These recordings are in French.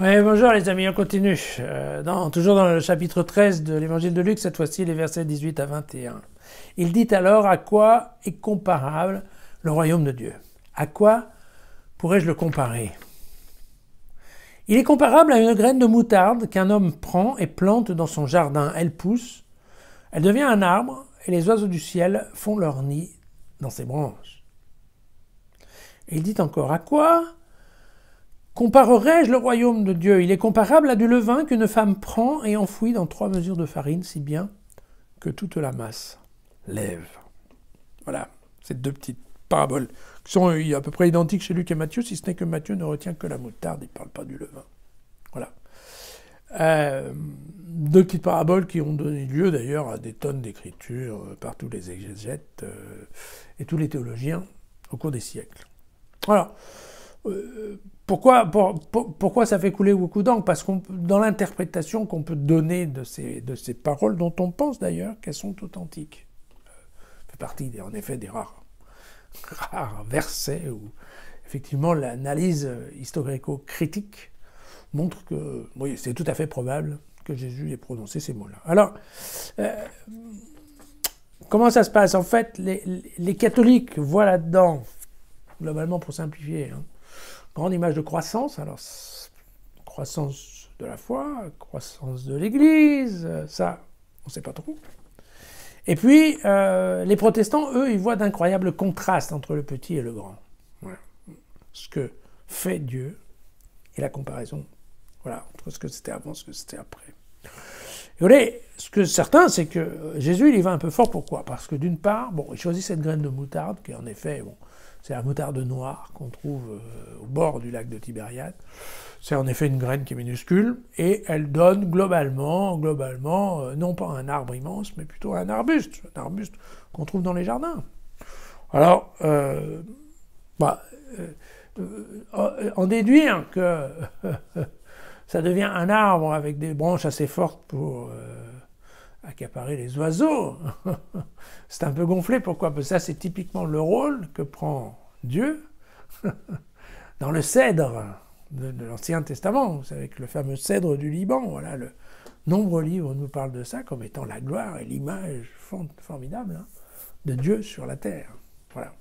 Oui, bonjour les amis, on continue. Toujours dans le chapitre 13 de l'évangile de Luc, cette fois-ci les versets 18 à 21. Il dit alors à quoi est comparable le royaume de Dieu? À quoi pourrais-je le comparer? Il est comparable à une graine de moutarde qu'un homme prend et plante dans son jardin. Elle pousse, elle devient un arbre et les oiseaux du ciel font leur nid dans ses branches. Et il dit encore, à quoi comparerai-je le royaume de Dieu? Il est comparable à du levain qu'une femme prend et enfouit dans 3 mesures de farine, si bien que toute la masse lève. Voilà, ces 2 petites paraboles qui sont à peu près identiques chez Luc et Matthieu, si ce n'est que Matthieu ne retient que la moutarde, il ne parle pas du levain. Voilà. 2 petites paraboles qui ont donné lieu d'ailleurs à des tonnes d'écritures par tous les exégètes et tous les théologiens au cours des siècles. Alors, pourquoi ça fait couler beaucoup d'encre? Parce que dans l'interprétation qu'on peut donner de ces paroles, dont on pense d'ailleurs qu'elles sont authentiques, ça fait partie en effet des rares versets où effectivement l'analyse historico-critique montre que oui, c'est tout à fait probable que Jésus ait prononcé ces mots-là. Alors, comment ça se passe? En fait, les catholiques voient là-dedans, globalement pour simplifier, grande image de croissance, alors croissance de la foi, croissance de l'Église, ça, on ne sait pas trop. Et puis, les protestants, eux, ils voient d'incroyables contrastes entre le petit et le grand. Voilà. Ce que fait Dieu et la comparaison, voilà, entre ce que c'était avant et ce que c'était après. Et vous voyez, ce que certain, c'est que Jésus, il y va un peu fort. Pourquoi? Parce que d'une part, il choisit cette graine de moutarde, qui en effet, c'est la moutarde noire qu'on trouve au bord du lac de Tibériade. C'est en effet une graine qui est minuscule, et elle donne globalement, non pas un arbre immense, mais plutôt un arbuste qu'on trouve dans les jardins. Alors, en déduire que ça devient un arbre avec des branches assez fortes pour accaparer les oiseaux, c'est un peu gonflé. Pourquoi? Parce que ça, c'est typiquement le rôle que prend Dieu dans le cèdre de l'Ancien Testament. Vous savez que le fameux cèdre du Liban, voilà, le nombreux livres nous parlent de ça comme étant la gloire et l'image formidable de Dieu sur la terre. Voilà.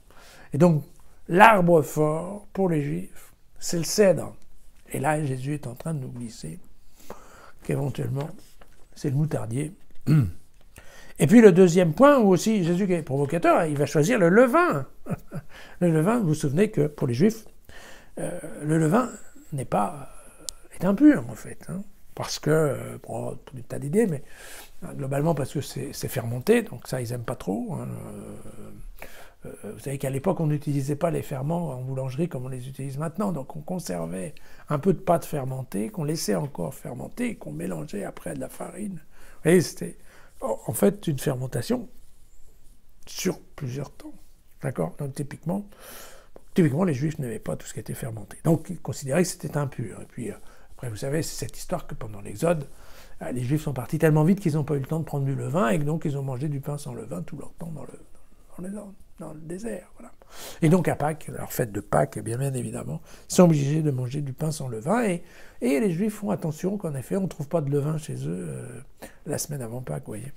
Et donc, l'arbre fort pour les Juifs, c'est le cèdre. Et là, Jésus est en train de nous glisser qu'éventuellement, c'est le moutardier. Et puis le deuxième point, où aussi Jésus qui est provocateur, il va choisir le levain. Le levain, vous vous souvenez que pour les Juifs, le levain est impur en fait. Parce que, pour des tas d'idées, mais globalement parce que c'est fermenté, donc ça ils n'aiment pas trop. Vous savez qu'à l'époque, on n'utilisait pas les ferments en boulangerie comme on les utilise maintenant. Donc on conservait un peu de pâte fermentée, qu'on laissait encore fermenter, et qu'on mélangeait après de la farine. Vous voyez, c'était en fait une fermentation sur plusieurs temps. D'accord? Donc typiquement, les Juifs n'aimaient pas tout ce qui était fermenté. Donc ils considéraient que c'était impur. Et puis après, vous savez, c'est cette histoire que pendant l'Exode, les Juifs sont partis tellement vite qu'ils n'ont pas eu le temps de prendre du levain et que donc ils ont mangé du pain sans levain tout leur temps dans le désert. Voilà. Et donc à Pâques, leur fête de Pâques, bien évidemment, ils sont obligés de manger du pain sans levain. Et les Juifs font attention qu'en effet, on ne trouve pas de levain chez eux la semaine avant Pâques, vous voyez.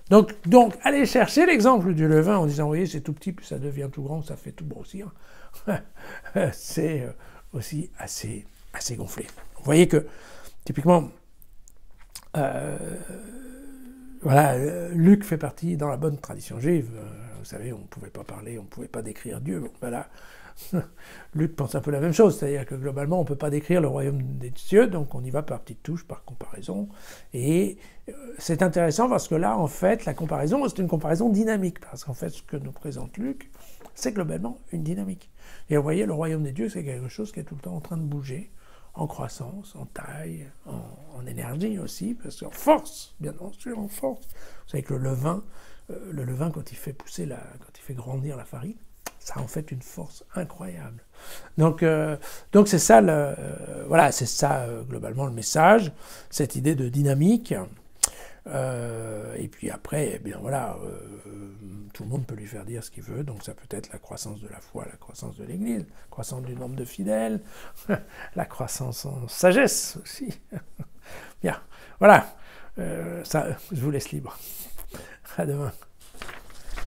Donc allez chercher l'exemple du levain en disant, vous voyez, c'est tout petit, puis ça devient tout grand, ça fait tout grossir. C'est aussi assez gonflé. Vous voyez que, typiquement, voilà, Luc fait partie dans la bonne tradition juive. Vous savez, on ne pouvait pas parler, on ne pouvait pas décrire Dieu. Bon, voilà. Luc pense un peu la même chose, c'est-à-dire que globalement, on ne peut pas décrire le royaume des cieux, donc on y va par petites touches, par comparaison. Et c'est intéressant parce que là, en fait, la comparaison, c'est une comparaison dynamique. Parce qu'en fait, ce que nous présente Luc, c'est globalement une dynamique. Et vous voyez, le royaume des dieux, c'est quelque chose qui est tout le temps en train de bouger, en croissance, en taille, en énergie aussi, parce qu'en force, bien sûr, en force. Vous savez que le levain, quand il fait grandir la farine, ça a en fait une force incroyable. Donc c'est ça, globalement le message, cette idée de dynamique. Et puis après, eh bien voilà, tout le monde peut lui faire dire ce qu'il veut, donc ça peut être la croissance de la foi, la croissance de l'Église, la croissance du nombre de fidèles, la croissance en sagesse aussi. Bien, voilà, ça, je vous laisse libre. À demain.